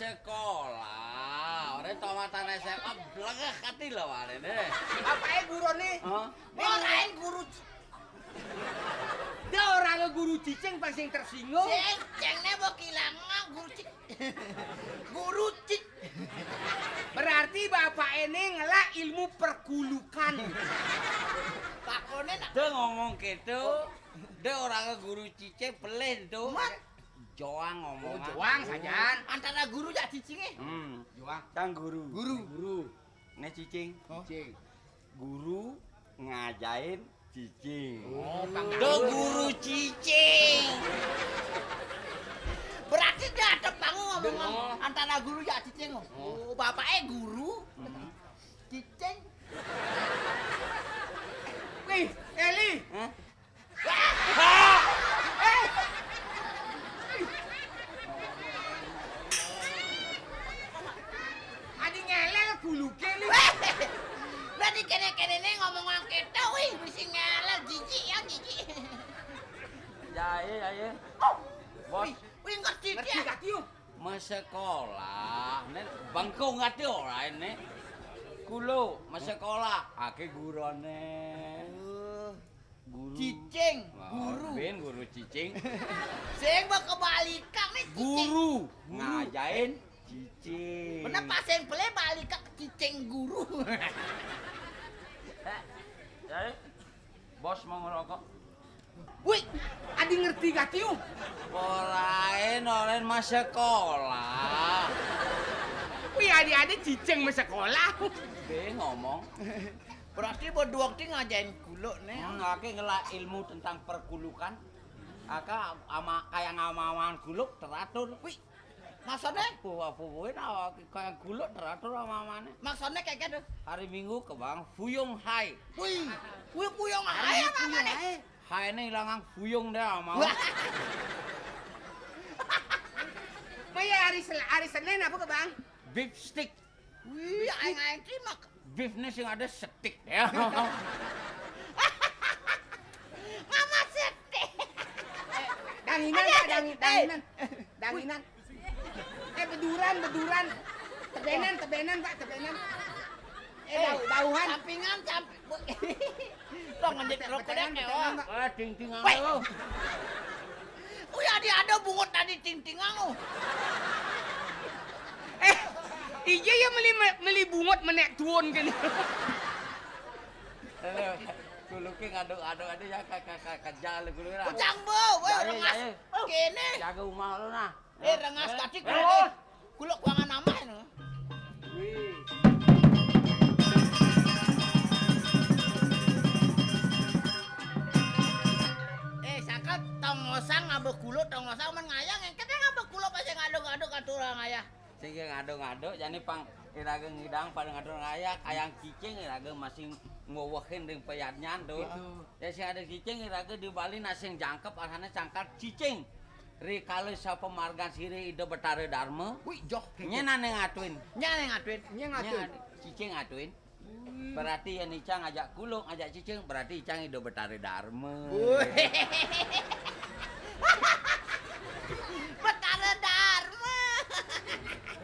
sekolah. Ora tomatan SMA blegeh kati lho arene. Bapake gurune. Hah? Orain guru. Dia orang guru cicing pas sing tersinggung. Cengne mbok ilang guru cik. Guru cik. Berarti bapak ini ngelak ilmu pergulukan. Pakone nak Dia ngomong gitu. Dia orang guru cicing pelih tuh. Joang ngomong. Joang saja. antara guru ya cicinge. Joang. Kang guru. Guru. Nek cicing. Cicing. Guru ngajain cicing. Oh, Do guru cicing. Berarti dia ada panggung ngomong antara guru ya cicing. Oh, bapaknya guru. Cicing. Nih, Eli. Hah? Adi ngelel guluke li. Berarti kene-kene ngomong kita, wih, mesti ngelel jijik ya jijik. Ya. Bos, Wih, ngerti Ngerti dia. gak tiup? sekolah. Nek bangku ngati ora ini. Kulo sekolah. Ake gurone. Guru. Cicing, Guru. Ben guru cicing. Sing mau kebalikan nih cicing. Guru ngajain cicing. Bener pas yang beli balik ke cicing guru. Ya, bos mau ngerokok. Wih, adi ngerti gak tiup? Orain mas sekolah. Wih, adi cicing mas sekolah. Be ngomong. Berarti berdua waktu ngajain kuluk nih. Ake ngelak ilmu tentang perkulukan. Aka ama kayak ngamawan guluk teratur. Wih, maksudnya? Pupuin kayak guluk teratur ama-amane. Maksudnya kayak gitu. Hari Minggu ke Bang Fuyung Hai. Wih, puyung aja namanya. Hai ini hilangan Fuyung deh mau. Maya hari Senin apa ke Bang? Beef stick. Wih, aing terima. Beefnya sing ada stick ya. Mama sedih. Danginan Pak, danginan. Beduran. Tebenan Pak, tebenan. Dauhan. Sampingan. Tong ngendik rokoknya kewa. Ting-tingan Weh. lo. Wih, ada bungut tadi ting-tingan lo. Iya ya meli bungut menek tuon kan. Kuluki ngaduk-aduk ada ya kajal kulo lah. Ujang bo, weh rengas. Kene. Jaga rumah lo nah. Rengas tadi kuluk. Kuluk kuangan nama ini. Wih. Sakat tongosang ngabek kuluk tongosang men ngayang kita ngabek kuluk pas ngaduk-aduk aturang ayah. Sing ngaduk-ngaduk jane pang iraga ngidang pada ngaduk ngayak ayang cicing iraga masing ngowehin ring peyatnyan tuh. Ya sing ada cicing iraga di Bali na sing jangkep arane cangkat cicing. Ri kalau sapa margan siri ide betare dharma. Wih, joh. Nyenane ngatuin. Nyane ngatuin. Cicing ngatuin. Berarti ya Ica ngajak kulung, ngajak cicing, berarti Ica ide betare dharma. Betara Dharma.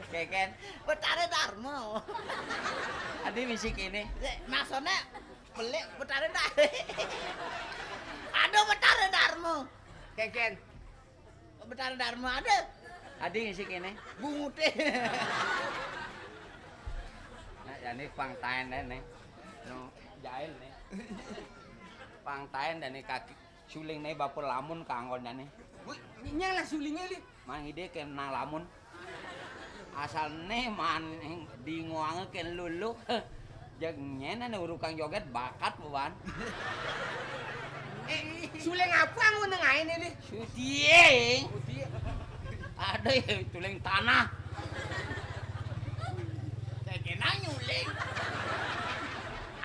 Keken, Betara Dharma. adi misik ini. Maksudnya pelik Betara Dharma. Ada Betara Dharma. Keken. Betara Dharma ada. Adi misik ini. Bungute. Nah, jane pangtaen nih. No, jail nih. Pangtaen dan kaki suling nih bapur lamun kanggon jane. Wih, nyang lah sulingnya li. Mang ide kena lamun. Asalne man di ngoange ken lulu. Jeung nyena urukang joget bakat buan. Suling apa ang unang ngain ini? Suting. Ada tuling tanah. Kayak kena nyuling.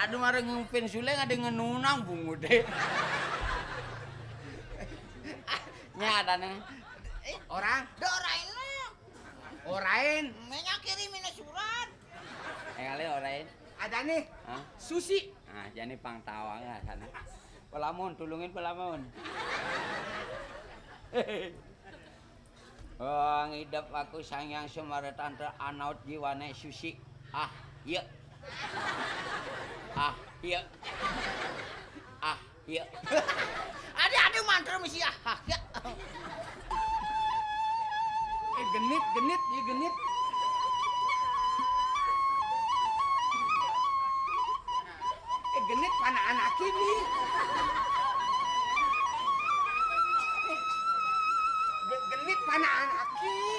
Aduh marang ngumpin suling ada ngenunang bungu deh. Nya ada nih. Orang? Dorain lo. Orain. Menya kirimin surat. Kali orain. Ada nih. Hah? Susi. Nah, jani pangtawang ya sana. Pelamun, tulungin pelamun. Oh, ngidep aku sangyang sumaretan teu anaut jiwane susi. Ah, ieu. Ah, ieu. Ah, ieu. Ade mantra misi ya. Genit, ieu genit. Genit pana anak ini. Genit pana anak ini.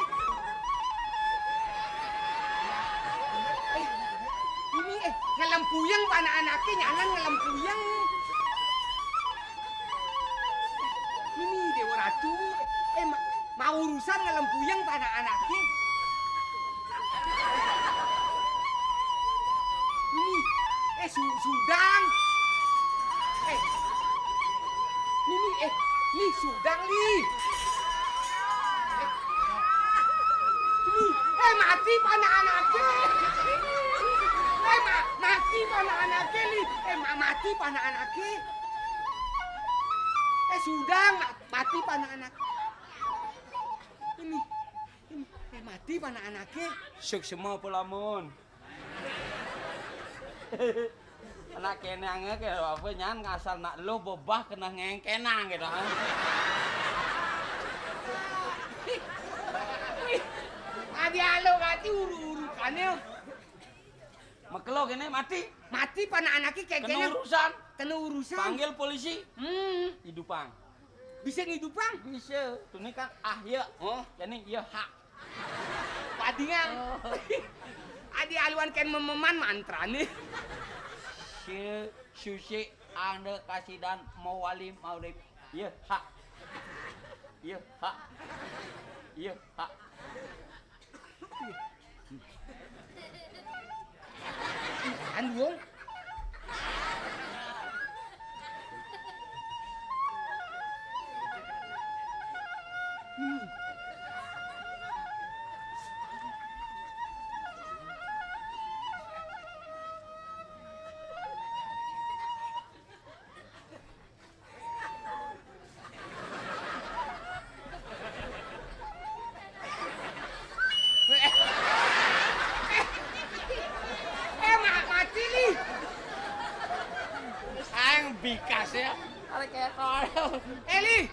Ini ngelempuyeng pana anaknya nyanan ngelempuyeng. Ini Dewa Ratu. Mau urusan ngelempuyeng pana anaknya. Ini Sudang. Ini Sudang li. Ini mati pana anaknya. Mati pana anaknya li. Mati pana anaknya. Sudang mati pana anak. Ini mati pana anaknya. Suk semua pulamun. Anak kenangnya ke apa nyan ngasal nak lo bobah kena ngengkenang gitu kan. Adi alo mati uru-urukannya. Makelo kene mati. Mati pana anaknya kayak Kena urusan. Kena urusan. Panggil polisi. Hidupang. Bisa ngidupang? Bisa. Tuh ini kan ieu. Oh, jadi ieu hak. Padingan. Adi aluan ken mememan mantra nih. Si susi anda kasih dan mau wali maulid. Ieu hak. Ieu hak. Ieu hak. Kan dong. Mati nih. Bikas ya. Ada kayak kau. Eli.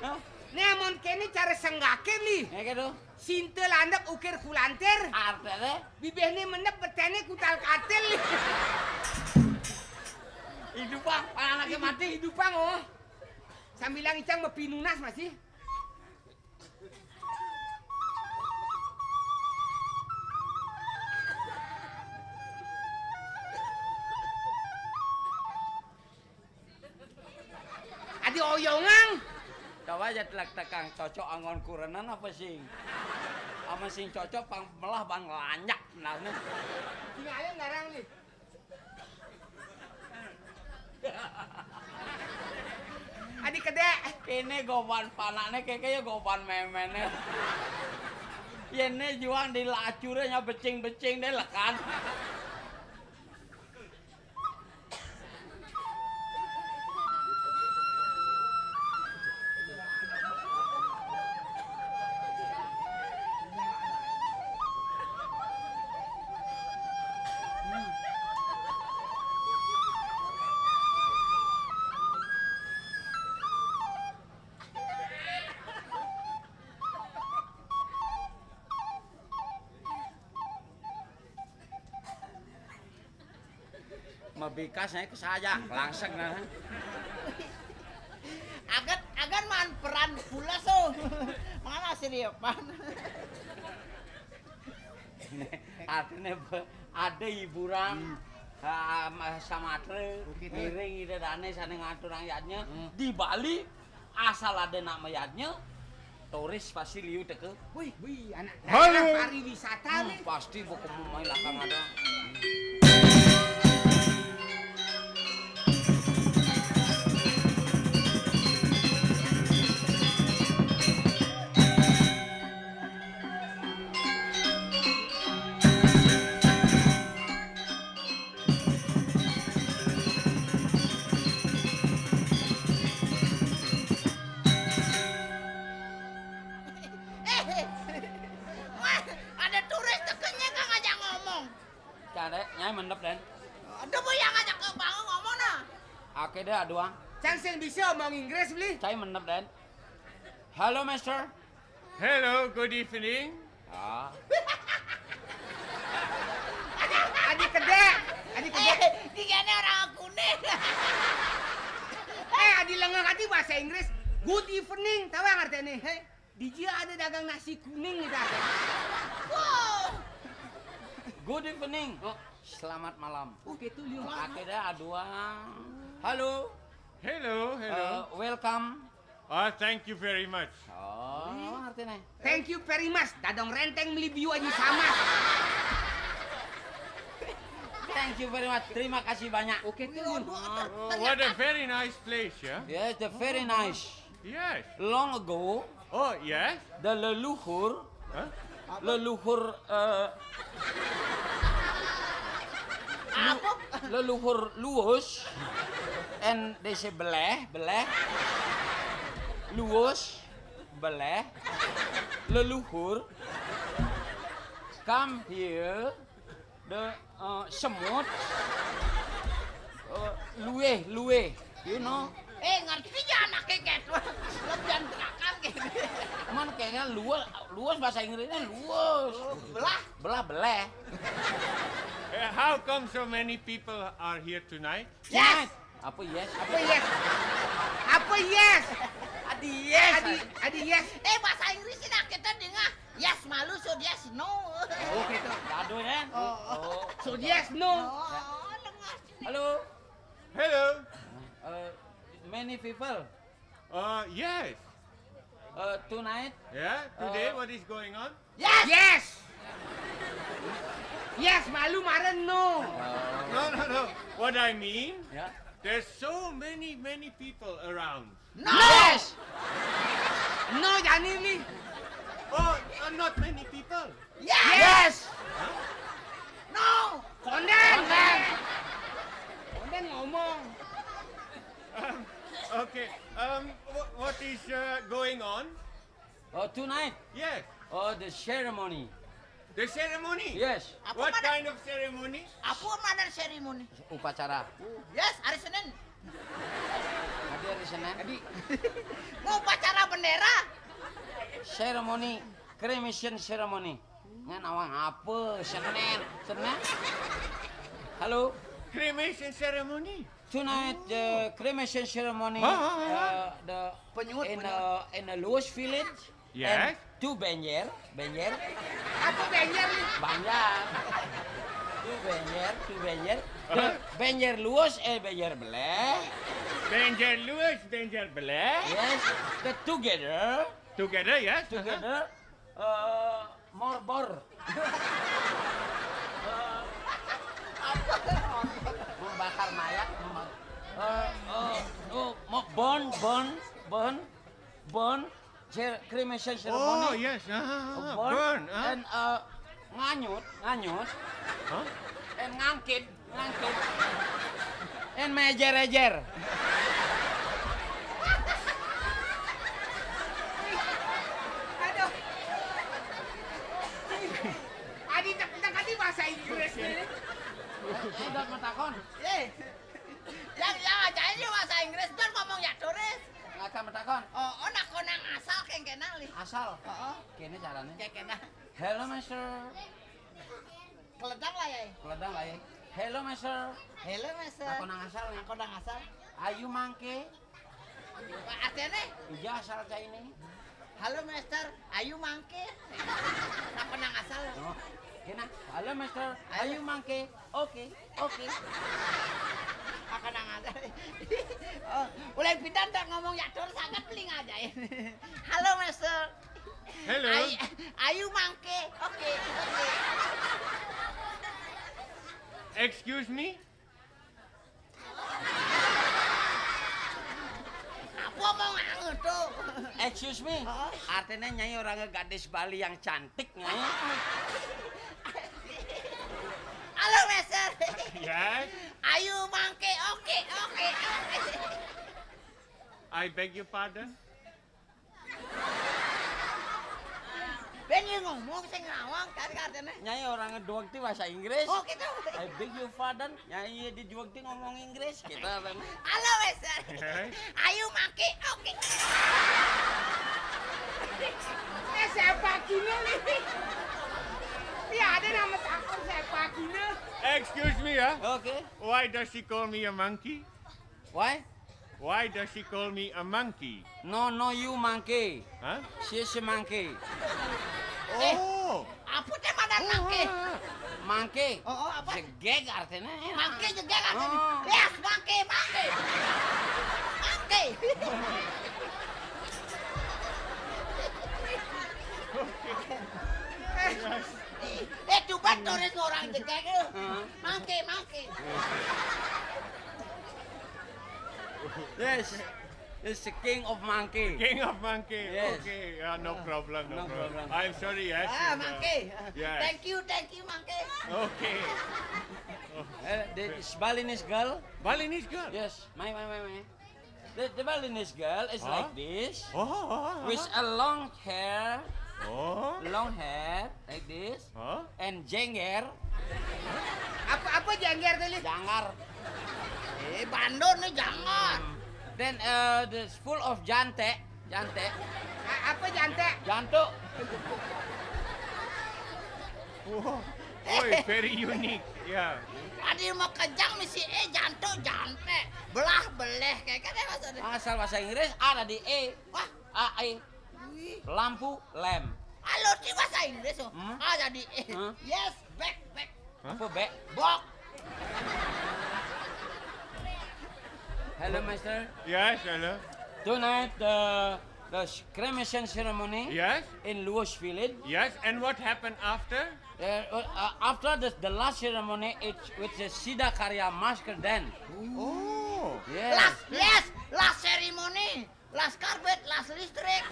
Nemon kene cara senggake li. Ya gitu. Sinte landak ukir kulanter. Artinya Bibehne menep betene kutal katel li. hidupang. Anaknya mati. Hidupang oh. Sambilang icang mepinunas masih. Adi oyongang. Coba aja telak tekang cocok angon kurenan apa sing? Ama sing cocok pang melah bang lanyak nah. Tinggalnya ngarang nih. Adi kede. Ini goban panaknya kayaknya goban memene. Ini juang di lacurnya becing-becing deh lekan. Mabikasnya ke saya langsung nah. Agan man peran pula so. Mana seriupan? Artinya ada hiburan sama miring ide dane sana ngatur rakyatnya di Bali asal ada nama yatnya turis pasti liu teke. Wih, anak daerah pariwisata nih. Pasti buku main lakang ada. ada, nyai mendep den. Ada boy yang ngajak ke bangun ngomong nah. Oke deh, aduang. Cang sing bisa omong Inggris beli. Cai mendep den. Halo, Mister. Hello, good evening. Ah, Adi kedek. Adi kedek. Digana orang kuning. Adi lengah hati bahasa Inggris. Good evening. Tahu yang artinya? Hei, di dia ada dagang nasi kuning gitu. Wow. good evening. Oh, selamat malam. Oke tuh liu. Oke deh, aduang. Halo. Hello, hello. Welcome. Thank you very much. Oh, artinya. Thank you very much. Dadong renteng beli view aja sama. Thank you very much. Terima kasih banyak. Oke tuh liu. Oh, what a very nice place, yeah? Yes, the very nice. Yes. Long ago, Oh, yes? the leluhur, Huh? leluhur, leluhur luus, and they say beleh, luus, beleh, leluhur, come here, the semut, luwe, you know, Ngerti ya anak keket. Lebihan terakan kayak cuman kayaknya luas bahasa Inggrisnya luas, beleh. How come so many people are here tonight? Yes. Apa yes? Apa yes? Apa yes? Adi yes. Adi yes. bahasa Inggris ini kita dengar. Yes malu, so yes no. Oke tuh. Aduh kan? Oh. So yes no. Lengah. Halo. Hello. Many people. Yes. Tonight. Yeah, today what is going on? Yes. Yes. Yes, malu maren no. No. What I mean, Ya. there's so many people around. No. Yes. No, Jani nih. Oh, not many people. Yes. No. Konden, Bang. Konden ngomong. Okay. What is going on? Tonight. Yes. The ceremony. The ceremony. Yes. What kind of ceremony? Apa mana seremoni? Upacara. Yes, hari Senin. Tadi hari Senin. Adi. Mau upacara bendera. Ceremony. Cremation ceremony. Ngan awang apa? Senin. Halo. Cremation ceremony. Tonight the cremation ceremony. The Penyulut, in a Luas village. Yes. And two Benjer. Apa benjer nih? Banyak. Two Benjer. The Benjer Luas Benjer Beleh. Benjer Louis, Benjer Beleh. Yes. The together. Together, yes. Together. Morbor. Membakar mayat. Burn. Cremation ceremony. Oh, yes. Burn. Burn. And nganyut. Huh? And ngangkit. And mejer. Aduh. Adi tak hati bahasa Inggris nih. Udah metakon. Yang ajaib ini bahasa Inggris kan ngomong ya turis. Ngakak metakon. Oh, nak konang asal kenal li. Asal. Kini caranya. Kenal. Hello, Mister. Keledang lah ya. Keledang lah ya. Hello, Mister. Hello, Mister. Aku nang asal nih. Konang asal. Ayu mangke. Artinya, Ija asal cai ini. halo, Mister. Ayu mangke. Nak konang asal. Oh, kena. Halo, Mister. Ayu mangke. Oke. Akan asal. Oh, ulai pindah tak ngomong ya tur sangat peling aja ya. Halo, Mister. Hello. Ayu mangke. Oke. Excuse me? Apa mau ngangut tuh? Excuse me. Artinya nyai orang gadis Bali yang cantik nyai. Halo, Mister. Yes. Ayu mangke. Oke. I beg your pardon? Ben ieu ngomong sing ngawang cari artinya. Nyai orang ngeduag ti bahasa Inggris. Oh, gitu. I beg your pardon. Nyai di juag ti ngomong Inggris. Kita apa? Halo, wes. Ayo make. Oke. Siapa kini nih? Tiada nama takut siapa kini. Excuse me, huh? Okay. Why does she call me a monkey? Why? Why does she call me a monkey? No, you monkey. Huh? She's a monkey. Oh. Apa teh madan make? Monkey. Oh, apa? Segeg artinya. Make juga kan? Oh. Yes, make. Make. Coba tulis orang jegek. Make. Yes. It's the king of monkey. King of monkey. Yes. Okay. No problem. No problem. I'm sorry. Yes. Make. Yes. Thank you, make. Okay. The Balinese girl. Balinese girl. Yes. My. The Balinese girl is Huh? like this. Oh. With a long hair like this, Huh? and jengger, Apa jangger tadi? jangar. Bandung nih jangan. Then this full of jante, Apa jantek? jantuk. Oh, very unique. Yeah. Adi mau kejang misi jantung jante. Belah beleh kayak kan maksudnya. Asal bahasa Inggris ada di E, Wah, A, lampu, lem. halo sih bahasa Inggris oh. Jadi yes, back. Apa be? Bok. Hello, Master. Yes, hello. Tonight the cremation ceremony Yes. in Lewis Village. Yes. And what happened after? After the last ceremony, it's a Sida Karya masker dance. Oh. Yes. Last ceremony, last carpet, last listrik.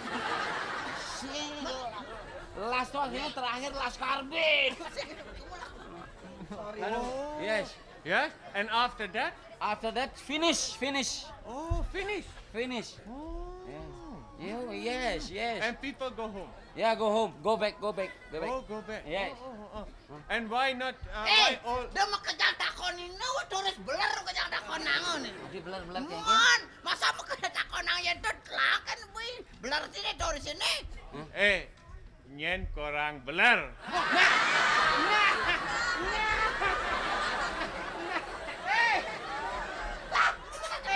Last tuh akhirnya terakhir last karbit. Yes. Yes. And after that? After that, finish. Oh, finish. Oh. Yes. And people go home. Yeah, go home. Go back. Oh, go back. Yes. Oh. And why not? Why all? Dia mau kejang takonin, nah tulis beler kejang takon nangon. Jadi belar-belar kayak gini. Mon, masa mau kejang takon nang ya dot lah kan boy. Beler sini tulis sini. Nyen korang belar.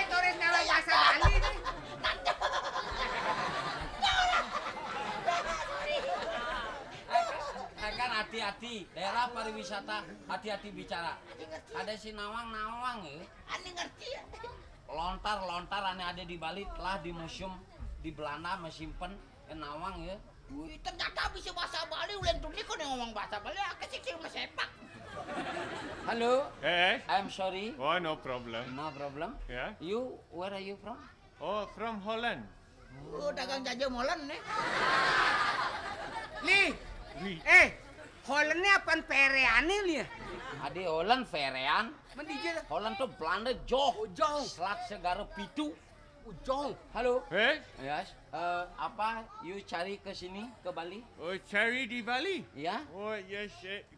Tulis nama bahasa Bali nih. Kan hati-hati, daerah pariwisata, hati-hati bicara. Ada si nawang ya. Ani ngerti ya. Lontar ane ada di Bali telah di museum di Belanda mesimpan nawang ya. Wih, ternyata bisa bahasa Bali, ulen tuh kok ngomong bahasa Bali, aku sih cuma sepak. Halo, Yes. I'm sorry. Oh, no problem. No problem. Yeah. You, where are you from? Oh, from Holland. Dagang jajan molen nih. Nih, Oui. Hollandnya apaan pereane li ya? Adi Holland Ferean. Mendijil. Holland tuh Belanda jauh. Selat segara pitu. Jauh. Halo. Yes. Apa you cari ke sini ke Bali? Oh, cari di Bali. Ya? Oh, yes.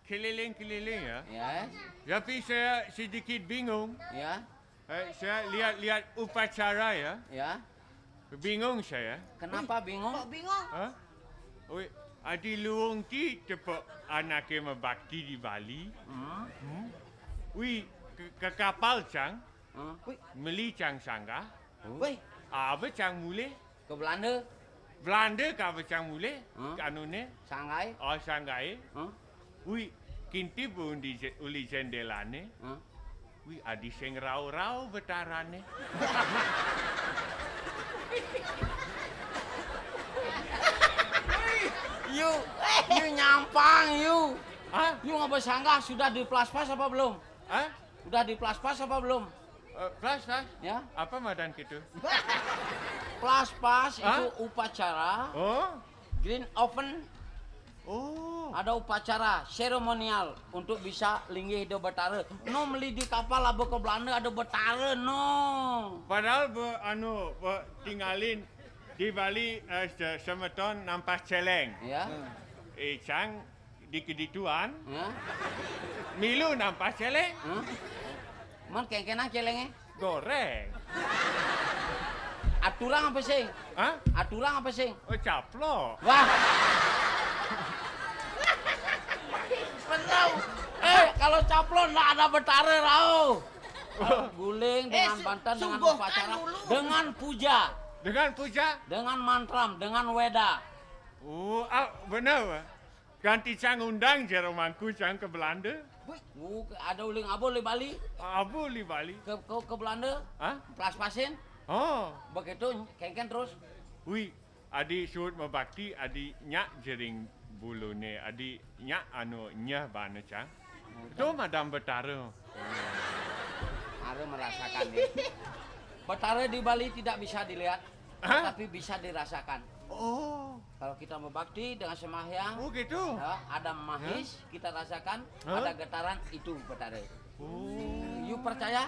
Keliling-keliling ya. Yes. Tapi saya sedikit bingung. Ya. Saya lihat upacara ya. Ya. Bingung saya. Kenapa bingung? Kok bingung? Hah? Oi, Adi luang ti cepat anaknya membakti di Bali. Ui, ke kapal cang, meli cang sangga. Woi, Apa cang mule? ke Belanda. Belanda ka apa cang mule? Huh? Anu ne? Shanghai. Oh sanggai. Huh? Ui, kinti pun di uli jendelane. Huh? Ui, adi sing rau-rau betarane. You nyampang you. Hah? You nggak bersanggah sudah di plaspas apa belum? Hah? Udah di plaspas apa belum? Plus. Ya. Apa madan gitu? Plaspas itu Hah? upacara. Oh. Green oven Oh. ada upacara seremonial untuk bisa linggih do betara. No meli di kapal abo ke Belanda ada betara no. Padahal tinggalin di Bali semeton nampas celeng. Ya. Cang di kedituan, Hah? milu nampak celeng, Hah? Man kengkenang celenge. goreng. Aturan apa sih? Hah? Aturan apa sih? Oh, caplok. Wah. Benar. Kalau caplon nggak ada betare rau. Guling dengan bantan, dengan sungguhkan upacara, dulu. dengan puja, Dengan puja. dengan mantram, dengan weda. Oh, benar, Pak. Ganti Cang undang Jeromangku Cang ke Belanda. Ada uling abol di Bali, Abu di Bali. ke Belanda, Hah? pas-pasin. Oh, Begitu kengken terus. wih, adi suut mabakti, adi nyak jering bulune, adi nyak anu nyah bana Cang. Itu madam betara. Are merasakan nih. Betara di Bali tidak bisa dilihat, Hah? tapi bisa dirasakan. Oh, Kalau kita berbakti dengan sembahyang, oh gitu. ya, ada mahis kita rasakan, Hah? ada getaran itu betara. Oh, You percaya?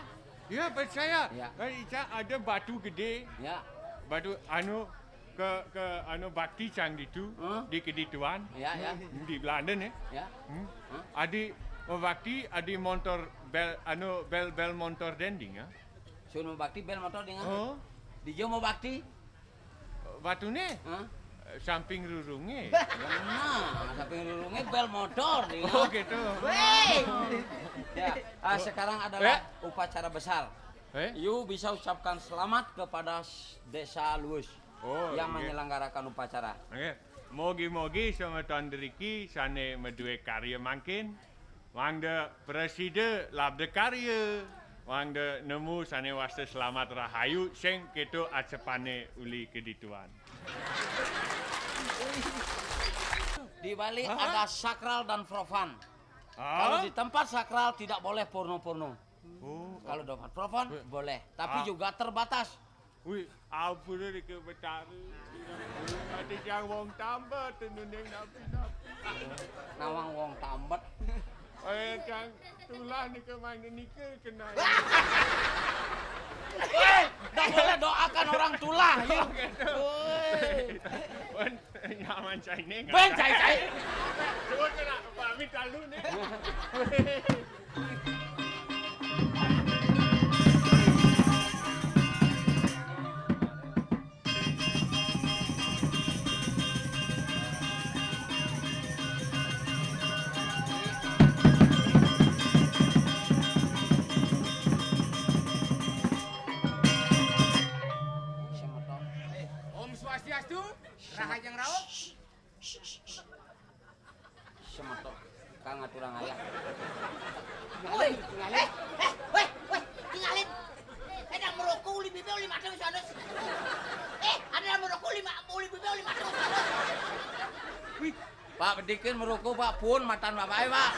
ya percaya. Ya. Kan Ica ada batu gede, Ya, batu anu ke anu bakti Cang itu di kedituan ya. di Belanda nih. Ya. Adi bakti, adi motor bel motor dending ya. Sun mau bakti bel motor dengan. Oh, Di Jo mau bakti? batune Hah? samping rurunge. Benar, samping rurungnya bel motor dengan. Oh gitu. Ya, sekarang adalah upacara besar. You bisa ucapkan selamat kepada desa Luus yang menyelenggarakan upacara. Oke. Mogi-mogi sama Tuan Deriki sane medue karya mangkin. Wang de preside lab de karya. Wang de nemu sane wasta selamat rahayu sing keto acepane uli kedituan. Di Bali ada sakral dan profan. Kalau di tempat sakral tidak boleh porno-porno. Oh, Kalau di tempat profan boleh, tapi juga terbatas. wih, apa dari ke betara? Ada yang wong tambah tenuneng napi-napi. Nawang wong tambet. Cang tulah ni ke main ni ke kena. Tidak boleh doakan orang tulah. You. Nyaman cai ni. Ben cai. Suat kena pamit lalu ni. Om Swastiastu, Rahajang Rao. Semetok kang aturan aya. Woi, tinggalin. Ada merokok uli bibe uli mata wis anes. Ada merokok uli bibe uli mata wis anes. Pak bedikeun merokok Pak pun matan bapak Pak.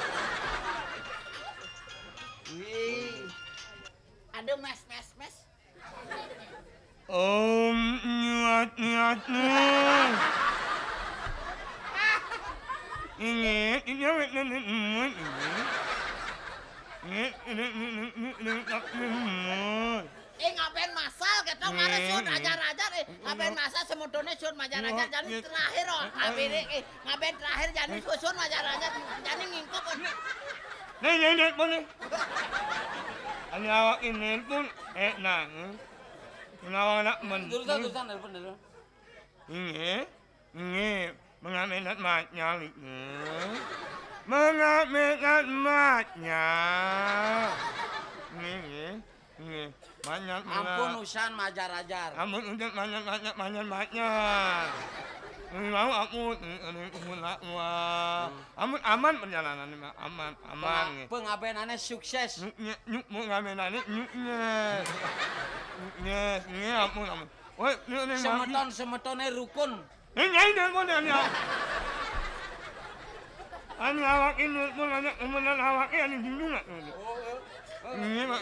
Ada mes. Om nyuat. Ini awet nenek mut. Ngapain masal kita kemarin sun ajar-ajar ngapain masal semudone sun ajar-ajar jadi terakhir ngapain terakhir jadi sun ajar-ajar jadi ngingkop. Nenek boleh. Ani awak ini pun nang. Kenapa nak men? Tulisan telepon dulu. Ini mengaminat matnya mengaminat matnya. Ini banyak Ampun usan majar-ajar. Ampun untuk banyak matnya. Ini mau ampun aman perjalanan ini aman. Pengabenannya sukses. Nyuk mengaminat nyuknya. Ini ampun. Woi, ini Semetonnya rukun. Ini boleh ni. Ani awak ini pun ada kemudian awak ini dulu nak. Ini mak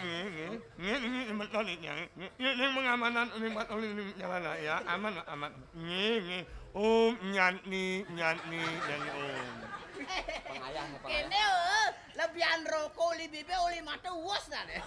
ini betul ini. Ini mengamanan ini buat oleh jalan ya aman. Ini Nyanyi nyanyi om. Pengayah nih Kene pengayah. lebihan rokok uli bibe uli mata uas dah deh.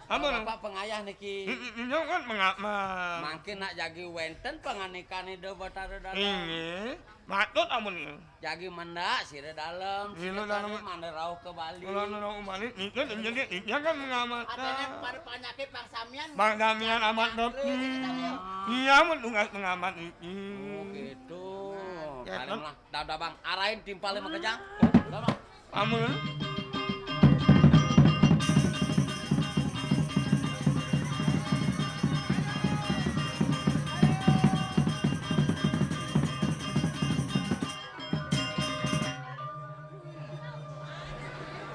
Apa Bapak pengayah niki. Ini kan mengapa? Mangkin nak jagi wenten penganikan itu batara dalam. Ini matut amun. Jagi mendak sire dalam. Sire Sire dalam. tadi manda rauh ke Bali. Kalau orang balik itu jadi ini kan mengamat. Adanya pada penyakit Bang Samian. Bang Damian amat dok. Iya menunggu mengamat ini. Oh gitu. Ya, Kalian lah. Dah bang. Arahin timpalnya sama kejang. Dah bang. Amun.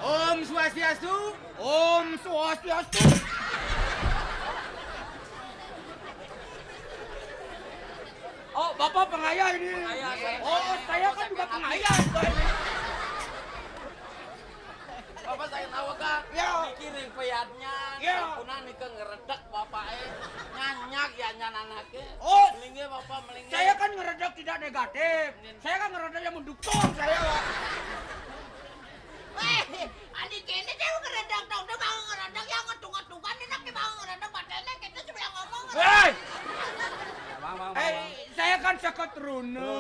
Om Swastiastu. Om Swastiastu. Oh, Bapak pengayah ini. Pengayah, saya. Oh, saya kan juga pengayah. Bapak saya tahu kan. Ya. Mikirin peyatnya. Ya. Punan nih ke ngeredak bapak nyanyak ya nyananake. Oh, melingge bapak melingge. saya kan ngeredak tidak negatif. Saya kan ngeredak yang mendukung saya. Weh, adik kene dia ngeredak dong, dia mau ngeredak yang ngetung-ngetungan ini nak mau ngeredak badannya kita cuma yang ngomong. Hei, Bang. saya kan seketruna.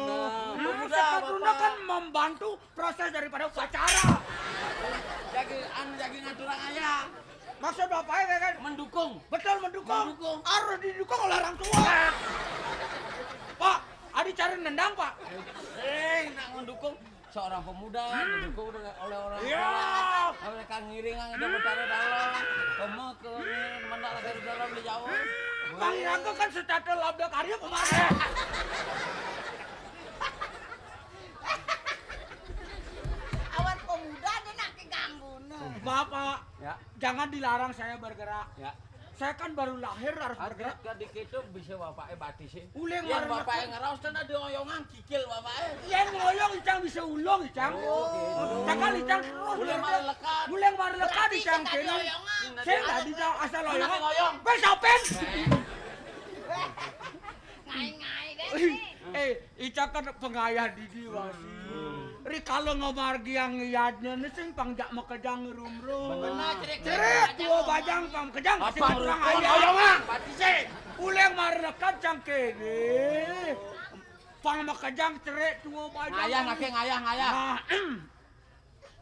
Seketruna kan membantu proses daripada upacara. Jagi ngaturang ayah. Maksud bapaknya kan Mendukung. betul mendukung. Mendukung. Harus didukung oleh orang tua. Pak, Adi cari nendang Pak. Nak mendukung seorang pemuda didukung oleh orang Iya. tua. Mereka ngiring itu bertara dalam. Kamu ke mendak lagi dalam di Jawa. Bang Iraga kan setelah labda karya kemarin. Awan pemuda dia nak diganggu. Bapak, Ya, jangan dilarang saya bergerak. ya. Saya kan baru lahir harus bergerak. Agak dikit itu bisa bapaknya batis sih. Uleng Yang warna bapaknya ngeraus dan ada oyongan kikil bapaknya. Yang ngoyong Icang bisa ulung Icang. Oh, gitu. Cakal Icang terus. Uleng mari lekat. Uleng mari lekat Berarti Icang kita kene. dioyongan. Saya nggak bisa asal Mana loyongan. ngoyong? Wes open. Ngai-ngai deh. Icang kan pengayah didi wasi. Rikalo ngomargi yang ngiyadnya sing pangjak makejang rumrum. Benar cerik. Ceret tua bajang pam kejang sing Apa kurang rukun ayah. oyongan? Batis sih. Uleng mari lekat cang kene. Pang makejang ceret tua bajang. Ngayah nake ngayah. Nah,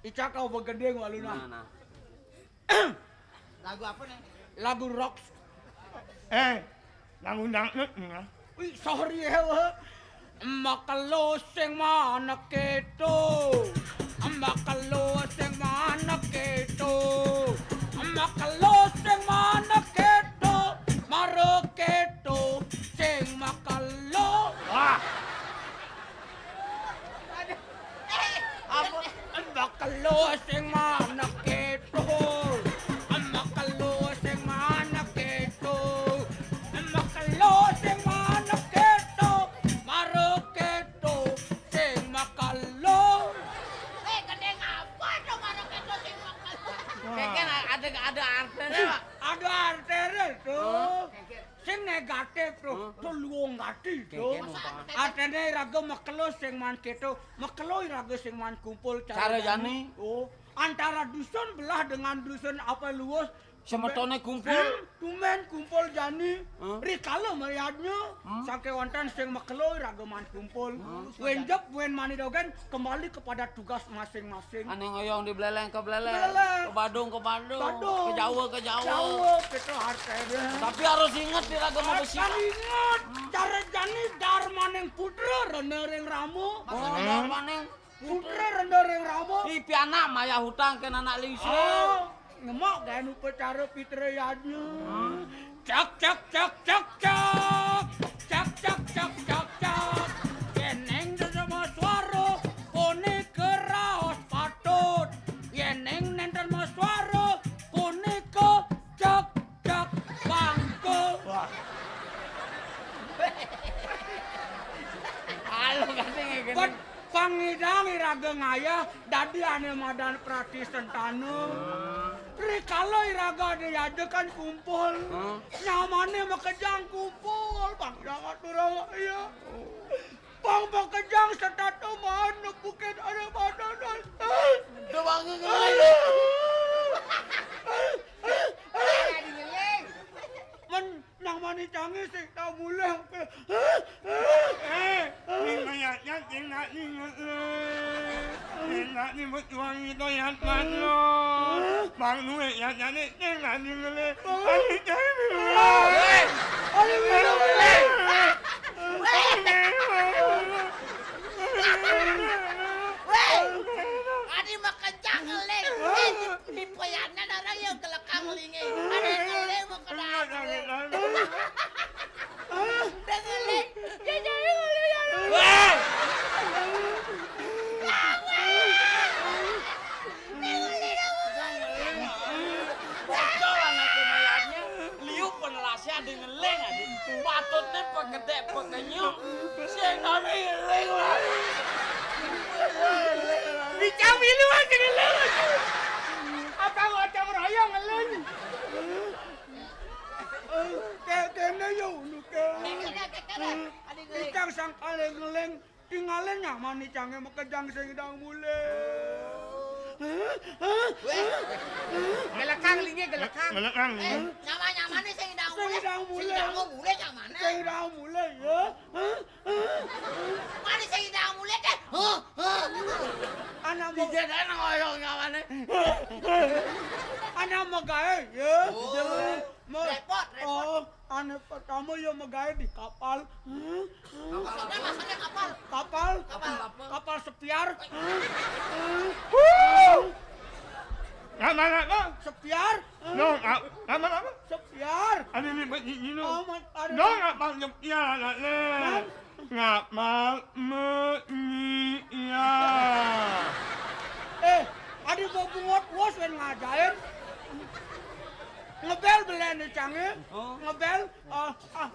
Ica kau begendeng waluna. Nah. Lagu apa nih? Lagu rock. Lagu dangdut nih. Wih, sorry hewe. Makalo sing mana keto. Makalo sing mana keto. Makalo sing mana keto. Maro keto sing makalo. Wah, Apa? Makalo sing mana keto. Makalo sing mana keto. Makalo sing mana keto. Maro keto sing makalo. Gedeng apa dong marah kita sing makan. Kayaknya ada artinya, Pak. Ada arteri tuh. Sing negatif tuh, tuh luang gati tuh. Keke numpang. Artinya iraga makelo sing man keto, makelo iraga sing man kumpul Cara jani. Oh, antara dusun belah dengan dusun apa luas. Semetone kumpul. Tumen kumpul jani. Hmm. Rikalo mayadnya. Sangke wonten sing makelo iraga man kumpul. Wenjep wen manidogen kembali kepada tugas masing-masing. Ane ngoyong di beleleng ke beleleng. Beleleng. Ke Badung ke Badung. Badung. Ke Jawa. Jauh kita artinya. Tapi harus ingat di ragam besi. Kan ingat, cara jani darmaning putra renering ramu. Oh, maning. Putra renering ramu. Ih, pianak maya hutang ke anak lise. Oh, ngemak kan upacara fitrayanya. Cak cak cak cak cak. Cak cak cak cak cak. Yeneng sama suara pone keraos patut. Yeneng nenten mas suara pone ke cak cak bangke. Halo kan sing ngene. Pangidang iraga ayah dadi ane madan prati sentana. Rikalo iraga diajakan kumpul. Nyamane makejang kumpul bang jangan turang ayah. Bang makejang setatu mana bukit ada madanan. Doang Men nang mani canggih sih tak boleh. Ning mayatnya tinggal tinggal ni berjuang itu yang mana? Bang Nue yang jadi tinggal tinggal. Ani jadi. Ani minum Adi makejang leng. Di poyannya orang yang kelekang linge. Adi leng mau kena. Dengeleng. Jadi liuk penelasia dengan leng adik. Patutnya pegedek pegenyok. Sing kami leng lagi. Dicami lu aja ngeleng. Apa ngocam royong ngeleng? Kene yo nu ke. Dicang sang kaleng ngeleng. Tinggalin nyaman nih canggih makejang sing dang mule. Gelekang linge gelekang. Gelekang. nyaman nih sing dang Sing dang mule. Sing dang mule nyaman. Sing dang mule ya. Mana sing dang mule teh? Anak mau Dijadikan ngoyong nyamane. anak mau gawe ya. Mau Repot. oh, anak pertama ya mau gawe di kapal. Maksudnya kapal. Kapal sepiar. Mana apa? Sepiar. No, apa? Sepiar. Ani ni begini Oh, no. ada. No, apa ya nak le? Ngapal ya. Ada mau bungot bos yang ngajain. Ngebel belen nih canggih. Ngebel.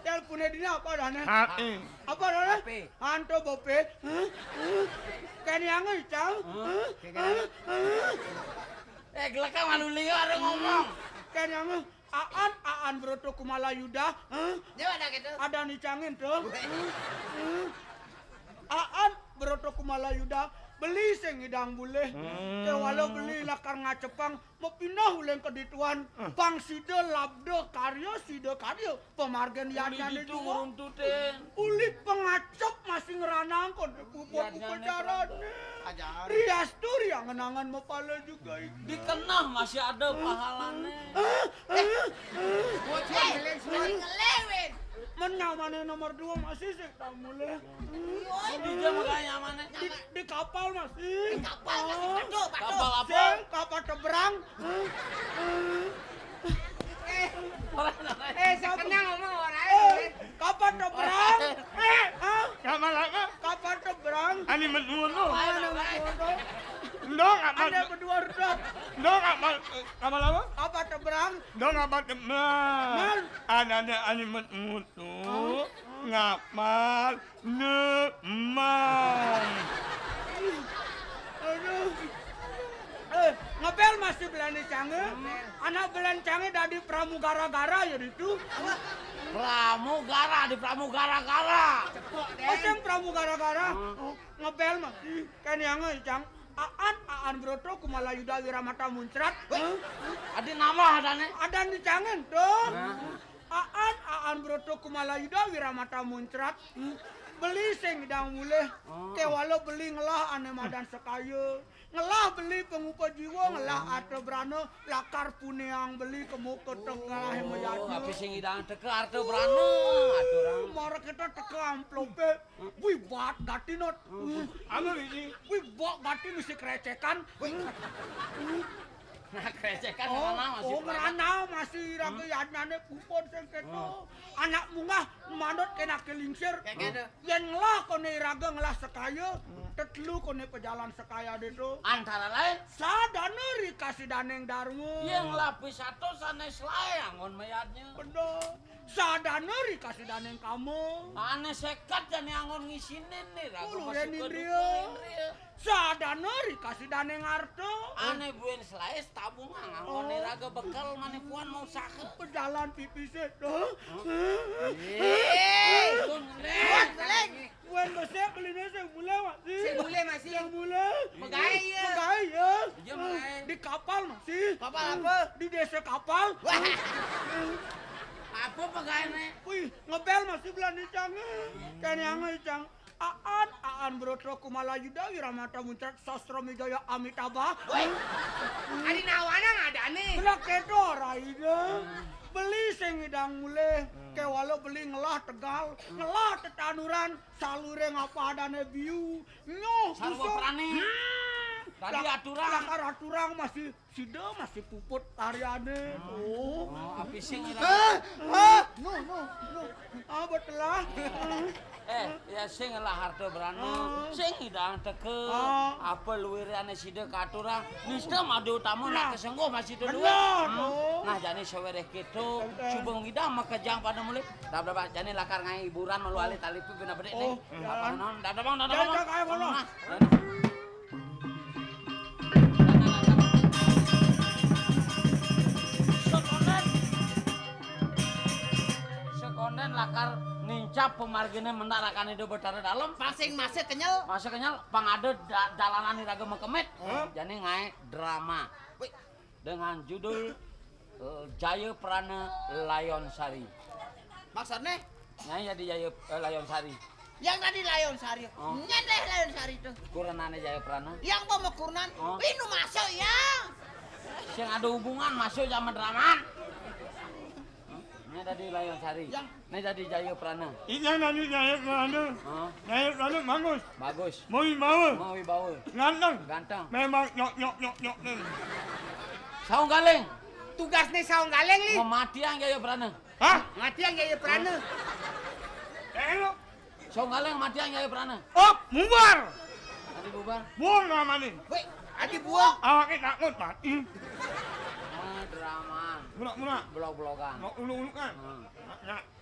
Teleponnya dia apa dana? Hati. Apa dana? HP. Hantu bope. Kan yang cang. Gelekang malu liu ada ngomong. Kan yang Aan Broto Kumala Yuda. Dia ada gitu. Ada nih cangin tuh. Aan Broto Kumala Yuda. Beli sing idang boleh. Walau beli lakar ngacepang. Mau pindah uleng ke dituan. Pang side labdo karyo side karyo. Pemargen yadnya Itu juga. nguruntutin. Uli pengacep masih ngeranang kon. Pupuk upacara. Rias tuh yang ngenangan mapala juga. Dikenah masih ada pahalanya. Ngelewin. Menyamannya nomor 2 masih sih tak mulai. Dia makanya nyamannya. Di kapal masih. Kapal Oh, Kapal apa? sing kapal teberang. Sekenang ngomong orang. Kapal teberang. Ngapal apa? Kapal teberang. Ani menurut no. Mana bodoh? Dong apa? Ada berdua redok. Dong apa? Ngapal apa? Kapal teberang. Dong apa teman? Ada ani menurut ngapal neman. Aduh. Ngepel masih belani canggih. Anak belan canggih dari pramugara-gara ya itu. Pramugara di pramugara-gara. Oseng pramugara-gara. Ngepel masih. Kan yang cang. Aan Broto Kumala Yuda Wiramata Muncrat. Ada nama adanya. Ada di canggih tuh. Aan Broto Kumala Yuda Wiramata Muncrat. Beli sing dang mulih. Walau beli ngelah ane madan sekayu. Ngelah beli pengupa jiwa, ngelah ate brana, lakar puneang beli kemu ketek ngalah mayadnya. Tapi sing idang teke arte berana aturang. Mara kita teke amplope. Wih bat gatinot. Apa ini? Wih bat gatin mesti kerecekan. Nah kerecekan mana masih. Ngerana masih raga yadnyane kupon sing keto. Anak mungah manut kena kelingsir. Yen ngelah kone raga ngelah sekaya. Tetelu kone pejalan sekaya dedo. Antara lain Sadana rika dikasih daneng darmu. Yang lapis satu sanes lae angon mayatnya. Bener. Sadana dikasih daneng kamu. Aneh sekat jani angon ngisinin nih raga Ulu masih Renin kedukun Rio. Rio. Sadana dikasih daneng harta. Aneh buen selaes tabungan angon nih raga bekal mana puan mau sakit. Berjalan pipis itu. Geleng. Buan besar belinya saya mulai masih. Sing mulai masih. Yang mulai. Megay ya. Megay ya. Iya Megay. Di kapal masih. Kapal apa? Di desa kapal. Wah. Apa pegawainya? Wih, ngebel masih belani canggih. Kan yang cang. Aan Broto Kumala Yuda Wiramata Muncrat Sastra Mijaya Amitabha. Woi. Ari nawana ngadane. Belak kedo raida. Beli sing ngidang mulih. Kewalo beli ngelah Tegal, ngelah Tetanuran, salure ngapa adane biu. Nyoh Sarwa prane. Tadi aturang. Lakar aturang masih sida masih puput tariane. Oh. Api sing No. Betul lah. Ya sing lah harta berana, sing hidang teke, apa luwire ane sida katurang, nisda madu tamu nak kesengguh masih tu luwe. Nah jani sawereh kitu, subeng hidang makejang pada mulai. Dah jani lakar ngai hiburan malu ali talipi bina bedek nih. Dah bang. Jaga kaya kono. Sekonden lakar nincap pemargine mendarakan itu betara dalam. Pasing masih kenyal. Masa kenyal pangade dalanan iraga mekemit. Jadi ngai drama dengan judul Jaya Prana Layon Sari. Maksudnya Nyai jadi Jaya Layon Sari. yang tadi Layon Sari. Nyendeh Layon Sari itu. Kuranane Jaya Prana. Yang pemekuran. Ini masuk ya. Sing ada hubungan masuk zaman drama. Ini tadi Layon Sari. Ini tadi Jaya Prana. Iya nanti Jaya Prana. Jaya Prana bagus. Bagus. Mau bawa. Mau wibawa. Ganteng. Memang nyok. Saung galeng. Tugasnya saung galeng nih. Memati yang Jaya Prana. Hah? Mati yang Jaya Prana. Lo. Saung galeng mati yang Jaya Prana. Oh, bubar. Tadi bubar. Buang nama nih. Woi, adi buang. Awaknya takut mati. Drama. Murah. Blok-blokan. Mau ulu kan?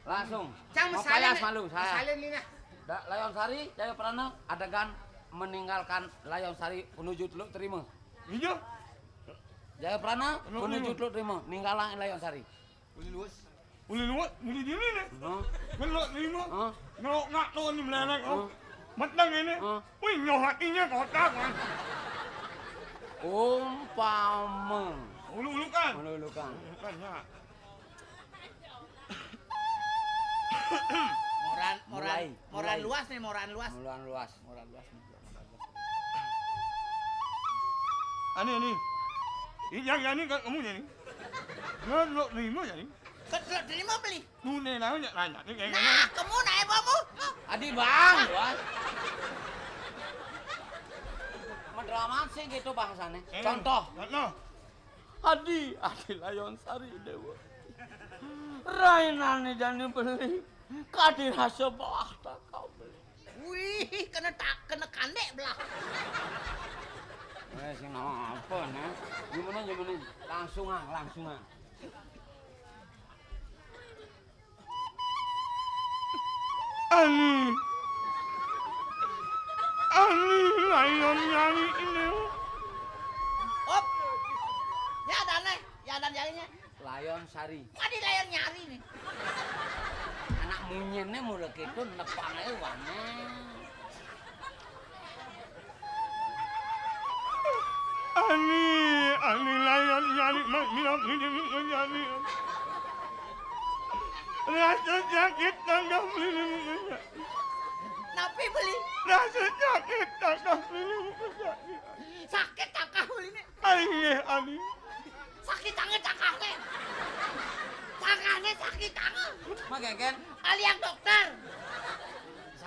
Langsung. Cang Mau mesalin. payas malu saya. Mesalin ini. Layon Sari, Jaya Prana adegan meninggalkan Layon Sari menuju Teluk Terima. Iya. Jaya Prana menuju Teluk Terima, ninggalan Layon Sari. Uli luwat, uli dini nih. Ngelok lima. Ngelok ngak tuh nih melenek. Matang ini. Wih, nyoh hatinya kotak kan. Umpama. Ulu kan. Melulukan. Kan ya. Moran luas nih, moran luas. Muluan luas. Ani. Yang ini kan kamu jadi. Ngelok lima jadi. Ketelok terima beli. Nune lah nanya. Nah, kamu naik kamu. Adi bang, luas. Mendrama sih gitu bahasannya. Contoh. Adi Layon Sari Dewa. Rainane jani beli. Kadir hasil bawah tak kau beli. Wih, kena kandek belah. Sing nama apa nih? Gimana? Langsung. Ani Layon nyari ini. Op. Ya dan jarinya. Layon Sari. Adi Layon nyari nih. Anak munyennya mulai gitu nepangnya wane. Ani Layon nyari nyari. Rasa sakit tanggap ini. Napi beli. Rasa sakit tanggap ini. Sakit takah beli nih. Ani. Sakit tangan takahnya. Tangannya sakit tangan. Makanya Aliang dokter.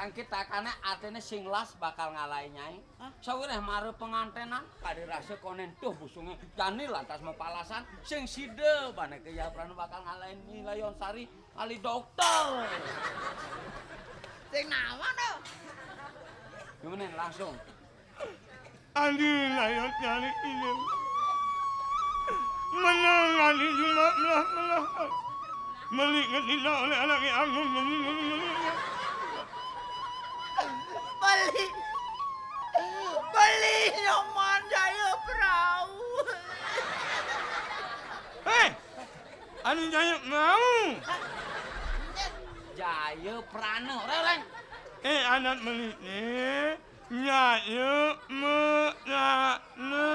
sakit takane artinya singlas bakal ngalahin nyai. Sawireh mare pengantenan kade rasa konen tuh busunge jani lantas mau palasan sing side bane ke Prana bakal ngalahin Nyi Layon Sari kali dokter. Sing nama no. Gimana langsung? Andi Layon Sari ini. melah. Meli ngetina oleh anak yang Beli nyoman jaya perahu. Anu jaya mau. Jaya prana orang. Anak meli ni jaya menana.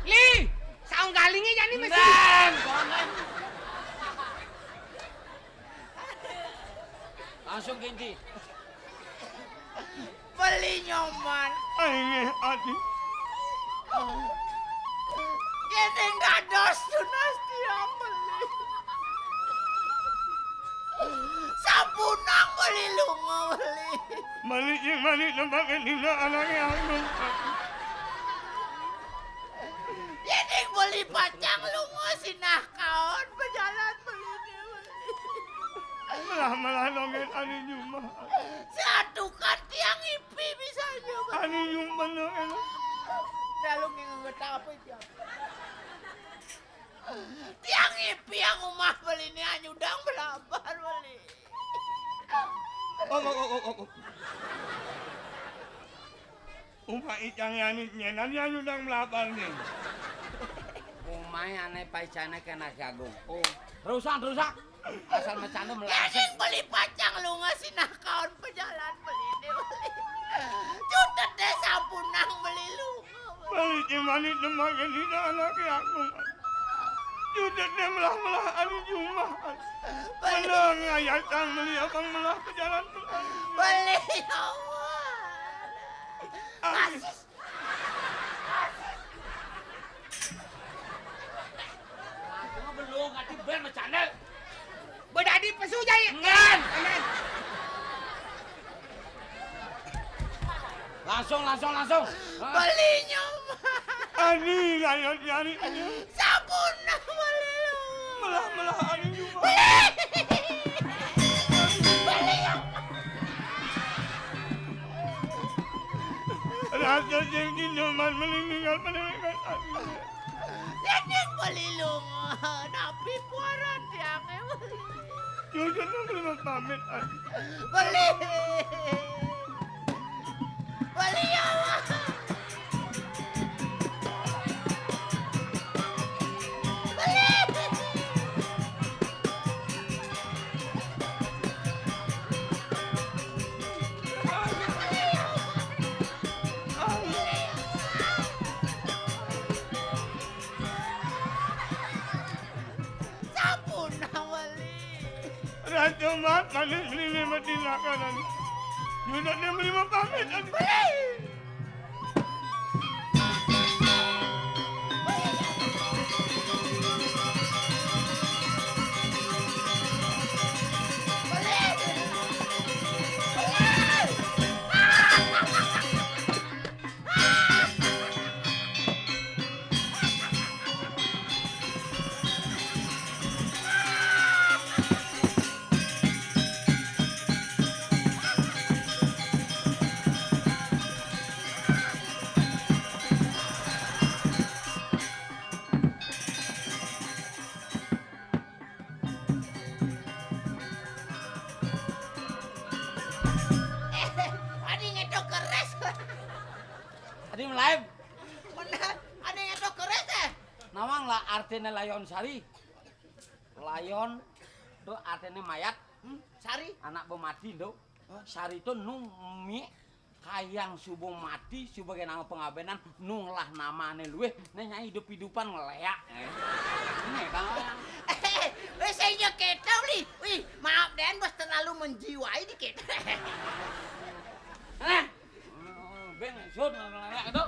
Li, saung galingnya jadi mesti. Dan, langsung ganti. Beli nyoman. Ini hati. Ini nggak dos tunas dia beli. Sabunang beli lunga beli. Balik tempat ketika anak yang Ini beli pacang lunga sinah kaon berjalan beli dia beli. Melah nongin anu Jumat. Satukan tiang ipi misalnya beli. Anu Jumat nongin. Lalu nggak apa siapa. Tiang ipi yang rumah beli ini anyudang belabar beli. Oh. Umah icang yani nyenan anyudang melapar nih. Umay aneh paicana kena jagung. Oh, rusak. Asal macam Ini melasik. beli pacang lu ngasih nah kawan pejalan beli ini beli. Cutet deh sabunang beli lu. Balik cimani tempat ketika anak yang Judet dia melah anu Jumat. Menang ayatan beli abang melah pejalan Beli ya Allah. Cuma belum ngerti ben macam mana. Bedadi pesu jaya. Ngan. Langsung. Beli nyoman. Ani ayat yani Sabunang beli lu. melah anu Jumat. Beli ya. Rasa jadi Jumat meninggal Ini beli lu. Napi puaran tiang beli. Judet dia belum pamit. Beli. Beli ya Allah. Sabunang beli. Rasa mat manis beli mati lakaran. Judet dia belum pamit. Adi ngedok keres. Tadi live. Benar. Adi ngedok keres eh. Nawang lah artinya layon sari. Layon itu artinya mayat. Sari. Anak pemati itu. Sari itu numi kayang subuh mati sebagai nama pengabenan nunglah namanya luweh nanya hidup-hidupan ngeleak. Ini kan. Wes saya kita beli. Wih, maaf Den, bos terlalu menjiwai dikit. Ben, sun ngeleak itu.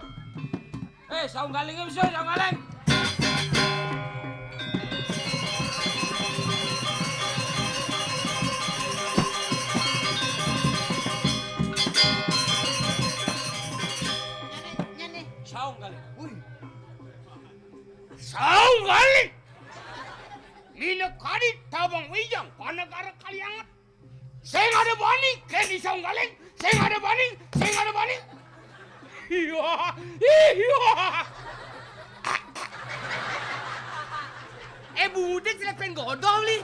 Saung galingnya bisa, saung galing. Nyane. Saung galing. Saung galing. Lina kadi tabang wijang panegara kaliangat. Saya ada bani, kini saung galing. Saya ada bani. Iya. budek selepen godol li.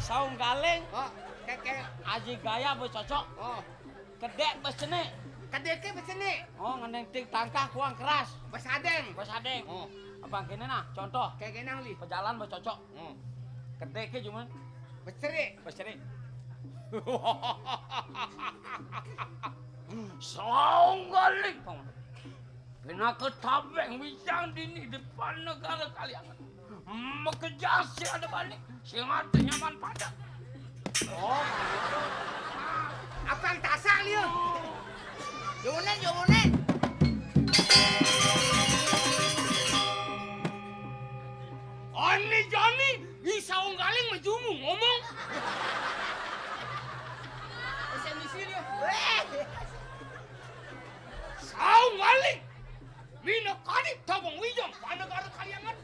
Saung galing, Oh, kayak aji gaya bercocok. oh, Kedek besene. kadeke besene. Oh, ngeneng ting tangkah kuang keras. Basadeng. Basadeng. Oh, Abang kene nah, contoh. kayak genang li. Pejalan bercocok. Oh, Kedek ke cuma besere. besere. Saung galing. Kena ketabeng wijang dini depan negara kalian. Mengejar si ada balik. Si ada nyaman pada. Oh, Apang tasak li. Jomonen, jomonen. Ani Jani, ni saung galing majumu ngomong. Saya misi dia. Saung galing. Mina kadip tabung wijong panegara kaliangan.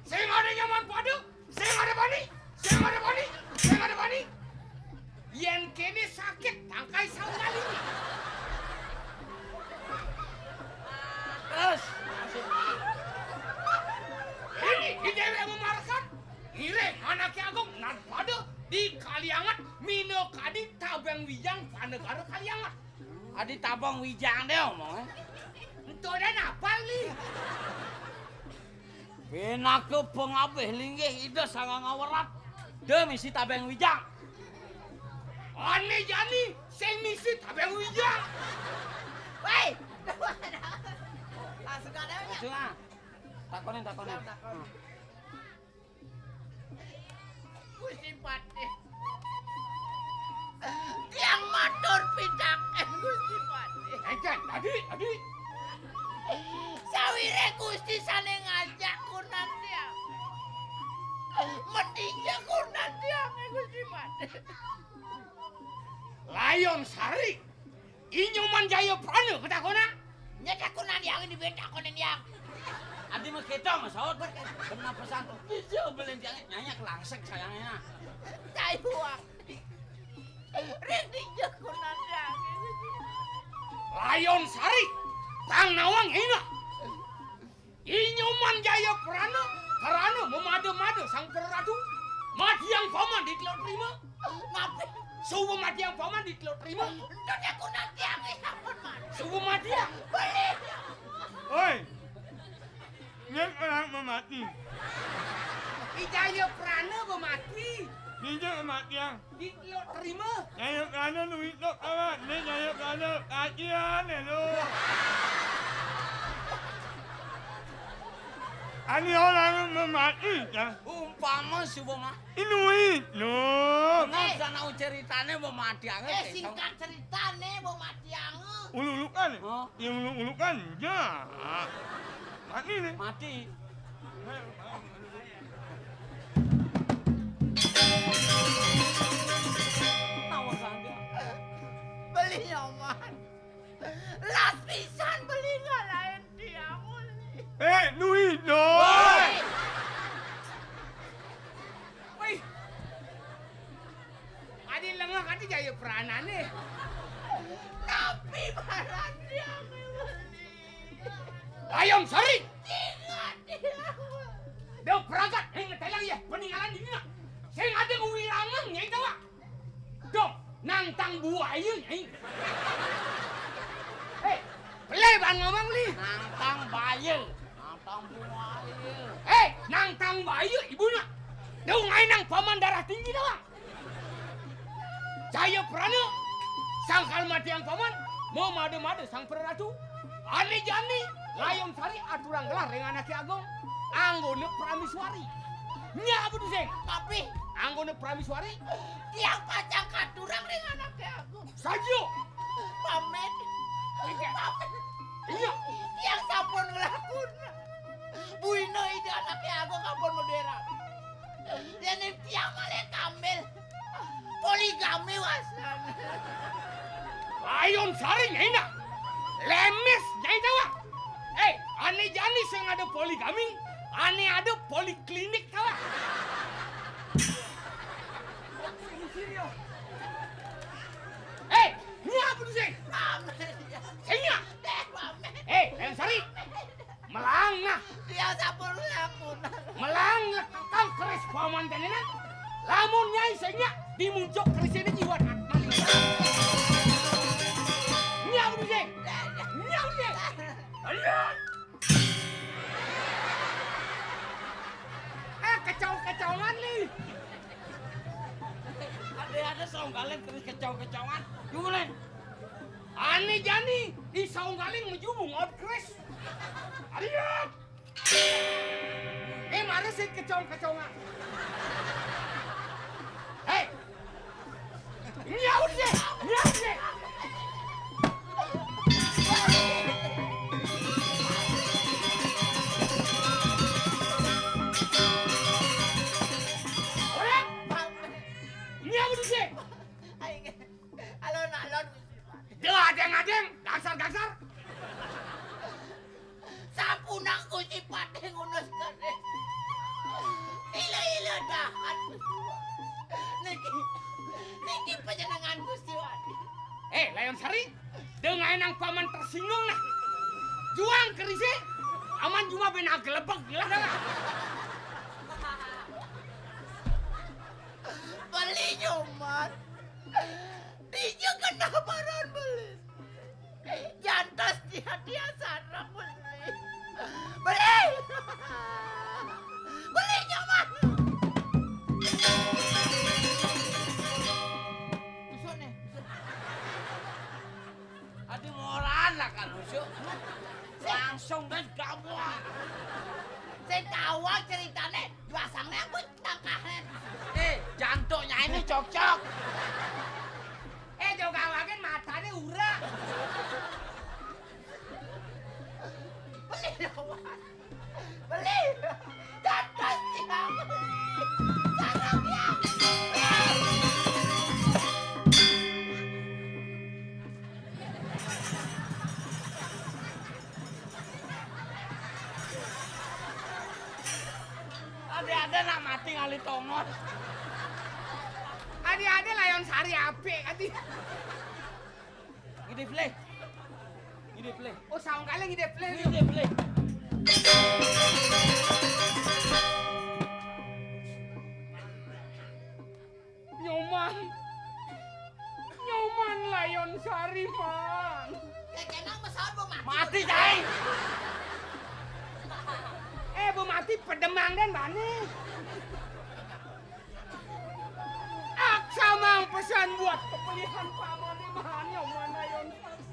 Sing ada nyaman pada, sing ada bani, sing ada bani, sing ada bani. Yen kene sakit tangkai saung galing. terus. Ini dewek memarkan. Ire anaknya agung nan pada di kaliangan mino kadip tabung wijang panegara kaliangan. Adi tabang wijang deh omong. Entah dan apa li. Pina ke pengabeh linggih ide sangang awarat. De misi tabeng wijang. Aneh Jani, saya misi tabeng wijang. Woi. Langsung ada nya. Langsung ah. Takonin. Gusti Pati. Tiang matur pidaken Gusti Pati. Ejan, adi. Sawire Gusti sane ngajak kunan tiang. Mendingnya kunan tiang Gusti Pati. Layon Sari, Inyuman Jaya Prana ketakona. Nyedak kunan yang di beda kunan yang. Adi mah kita mah saut. Kena pesan. Bisa beli dia nyanyi langsek sayangnya. Taiwan. Rek dijak kunan yang. Layon Sari, Tang Nawang Hina. Inyuman Jaya Prana, Karana memadu-madu sang peratu. Mati yang paman di telur terima. Ngapain? Subuh mati yang paman di telur terima. Nyedak kunan tiang sampun man. Subuh mati ya. Beli. Oi. Nyek orang memati. Ijaya Prana mati Ninja kematian. di telur terima. Jaya kerana lu itu kawan. Ni jaya kerana kajian lu. Ani orang memati ya. Umpama subuh mah. Inuit lu. Nggak usah nau ceritanya mau mati anget. Singkat ceritane mau mati ange. Ulu-ulukan. Oh. Yang ulu-ulukan. Ya. Mati ni. Mati. Tawa saja. Beli nyaman. Las pisan beli ngalahin tiang. Nuit lu. Woi. Adi lengah kati Jaya Prana nih. Tapi barang tiang beli. Layon Sari, Ingat tiang. dia perangkat telang ya peninggalan diri nak. Saya ada kewilangan nyai tawa. Dong, nantang buaya nyai. Hei, pelai ban ngomong li. Nantang bayi. Nantang buaya. Hei, nantang bayi ibunya. Dong ngai nang paman darah tinggi tawa. Jaya Prana, sangkal mati yang paman, mau madu-madu sang peratu. Ane Jani, Layon Sari aturan gelar dengan anak agung. Anggone Prameswari. Nya apa tuh sing? Tapi Anggone Prameswari tiang pacang katurang dengan anaknya aku. saja. Pamen. Pamen. Iya. Tiang sampun ngelakun. Buino ide anaknya aku kampun modern. Dan tiang malah kambil. Poligami wasan. Layon Sari nyai lemes nyai tawa. Ane Jani sing ada poligami, ane ada poliklinik tawa. Ini apa tuh sing? Pamen. Singnya. Pamen. Layon Sari, melangah. Tiang sampun ngelakun. paman tenenan. Lamun nyai sehingga dimuncuk kerisini jiwa mati. Nyau deh. Nyau deh. Ayo. Kecauan nih. Ada saung galeng terus kecau-kecauan. Gimana? Ani jani di saung galing menjubung out kris. Ariat. Mana sih kecauan? Hei. Nyaut deh. Alon-alon. Adeng, gangsar. Sapunang Gusti Pati ngunuskeun. Ila dahan. Niki panjenengan Gusti Wadi. Layon Sari, dengan nang paman tersinggung nah. Juang kerise, aman cuma bena gelebek lah. Beli nyoman. Dinya kenapa ron beli? Jantas dia sarang beli. Beli nyoman. Usone. Adi moran lah kan usuk. Langsung dan gabung. Saya tahu ceritanya pasangnya aku tangkahan. Jantoknya ini cocok. Juga wagen matanya urang. Beli nyoman. Beli. Jantas dia beli. Sarang dia. Ada nak mati ngali tongol. Adi layon Sari ape adi. Gede play. Oh saung kaleng ide play. Nyoman layon Sari man. Kenang pesawat mau mati. Mati cai. Bu mati pedemang dan bani. Aksa mang pesan buat kepilihan paman di mahan nyoman layon Sari.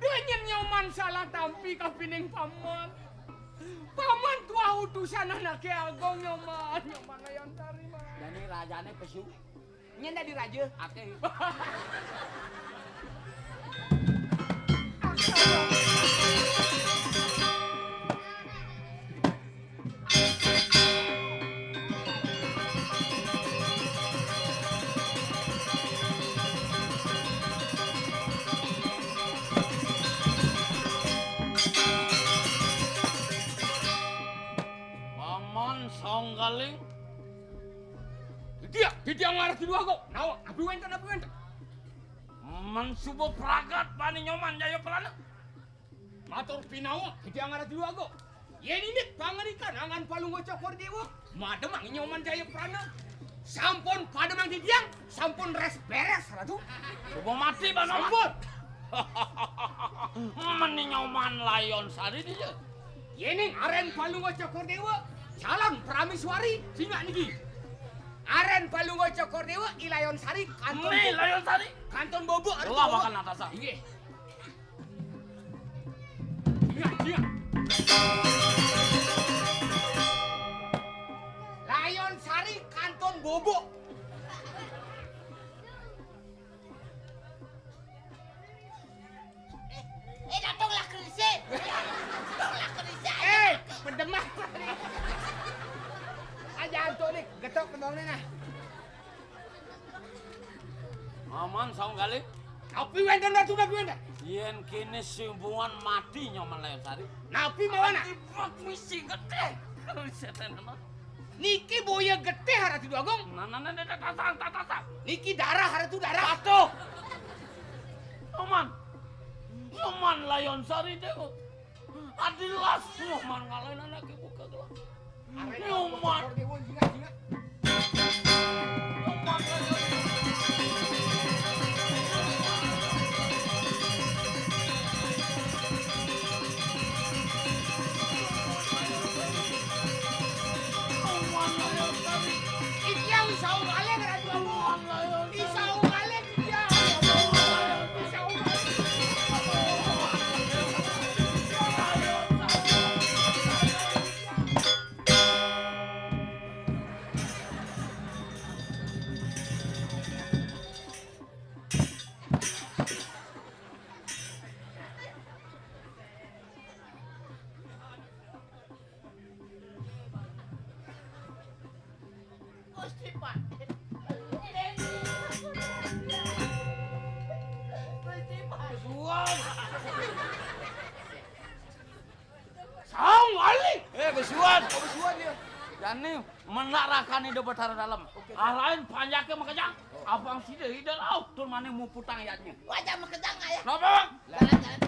Denyen nyoman salah tampi kapining paman. Paman tua utusan anaknya agong nyoman layon Sari man. Jadi rajane pesu. Nyenda di raja. Ake. Paman saung galing. Dia ngarep di dua kok. Nawa, api wenten. Mensubuh pragat bani nyoman jaya pelana. Matur pinawa, dia ngarep di dua kok. Yen ini pangerikan angan palung cokor dewa. Mademang nyoman jaya prana. Sampun pademang di tiang, sampun res beres ratu. Subuh mati bani Sampun. Meni nyoman layon Sari dia. Yening aren palung cokor dewa. Calon prameswari singa niki. Aren palung cokor dewa ilayon Sari kanton. Layon Sari. Kanton bobo ada Lah makan atasa. Nggih. Singa. Layon Sari kanton bobo. Datanglah kerise. Pendemah. Aja antuk nih, getok kendongnya nah. Aman saung galing. Api wenten ratu napi wenten. Yen kini sumbuhan mati nyoman layon Sari. Napi mawana. Ibak misi gede. Setan mah. Niki boya gede haratu dagong. Nah, tasang. Niki darah haratu darah. Patuh. Nyoman layon Sari deh. Adilas nyoman ngalahin anak ibu kagak. Nyoman. Gusti Pak. Suan. Saung Ali. Besuan. Jani menarakan di betara dalam. Alain panjake makanya abang sih deui da laut tur maneh mau putang yatnya. Wajah mah kedang aya. Napa? Jalan-jalan.